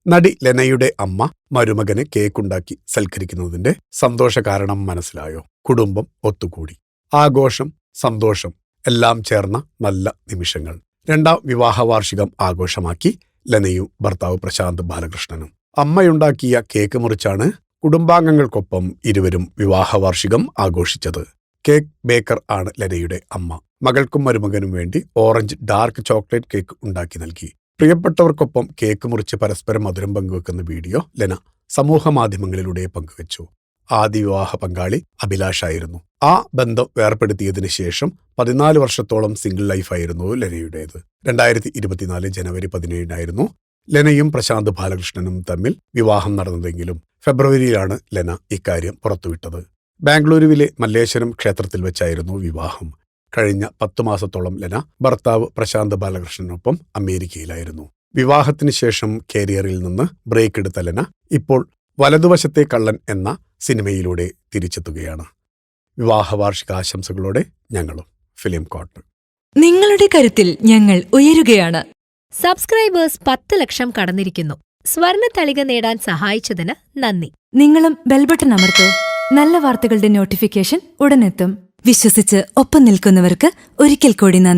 നടി ലെനയുടെ അമ്മ മരുമകന് കേക്കുണ്ടാക്കി സൽക്കരിക്കുന്നതിന്റെ സന്തോഷ കാരണം മനസ്സിലായോ? കുടുംബം ഒത്തുകൂടി. ആഘോഷം, സന്തോഷം എല്ലാം ചേർന്ന നല്ല നിമിഷങ്ങൾ. രണ്ടാം വിവാഹ വാർഷികം ആഘോഷമാക്കി ലെനയും ഭർത്താവ് പ്രശാന്ത് ബാലകൃഷ്ണനും. അമ്മയുണ്ടാക്കിയ കേക്ക് മുറിച്ചാണ് കുടുംബാംഗങ്ങൾക്കൊപ്പം ഇരുവരും വിവാഹ വാർഷികം ആഘോഷിച്ചത്. കേക്ക് ബേക്കർ ആണ് ലെനയുടെ അമ്മ. മകൾക്കും മരുമകനും വേണ്ടി ഓറഞ്ച് ഡാർക്ക് ചോക്ലേറ്റ് കേക്ക് ഉണ്ടാക്കി നൽകി. പ്രിയപ്പെട്ടവർക്കൊപ്പം കേക്ക് മുറിച്ച് പരസ്പരം മധുരം പങ്കുവെക്കുന്ന വീഡിയോ ലെന സമൂഹ മാധ്യമങ്ങളിലൂടെ പങ്കുവച്ചു. ആദ്യ വിവാഹ പങ്കാളി അഭിലാഷായിരുന്നു. ആ ബന്ധം വേർപ്പെടുത്തിയതിനു ശേഷം 14 വർഷത്തോളം സിംഗിൾ ലൈഫായിരുന്നു ലെനയുടേത്. 2024 ജനുവരി 17 ലെനയും പ്രശാന്ത് ബാലകൃഷ്ണനും തമ്മിൽ വിവാഹം നടന്നതെങ്കിലും ഫെബ്രുവരിയിലാണ് ലെന ഇക്കാര്യം പുറത്തുവിട്ടത്. ബാംഗ്ലൂരുവിലെ മല്ലേശ്വരം ക്ഷേത്രത്തിൽ വെച്ചായിരുന്നു വിവാഹം. കഴിഞ്ഞ 10 മാസത്തോളം ലെന ഭർത്താവ് പ്രശാന്ത് ബാലകൃഷ്ണനൊപ്പം അമേരിക്കയിലായിരുന്നു. വിവാഹത്തിന് ശേഷം കരിയറിൽ നിന്ന് ബ്രേക്ക് എടുത്ത ലെന ഇപ്പോൾ വലതുവശത്തെ കള്ളൻ എന്ന സിനിമയിലൂടെ തിരിച്ചെത്തുകയാണ്. വിവാഹ വാർഷികാശംസകളോടെ ഞങ്ങളും ഫിലിം കോട്ട്. നിങ്ങളുടെ കരുത്തിൽ ഞങ്ങൾ ഉയരുകയാണ്. സബ്സ്ക്രൈബേഴ്സ് 10 ലക്ഷം കടന്നിരിക്കുന്നു. സ്വർണ്ണ തളിക നേടാൻ സഹായിച്ചതിന് നന്ദി. നിങ്ങളും ബെൽബട്ടൺ അമർത്തോ. നല്ല വാർത്തകളുടെ നോട്ടിഫിക്കേഷൻ ഉടനെത്തും. വിശ്വസിച്ച് ഒപ്പം നിൽക്കുന്നവർക്ക് ഒരിക്കൽ കൂടി നന്ദി.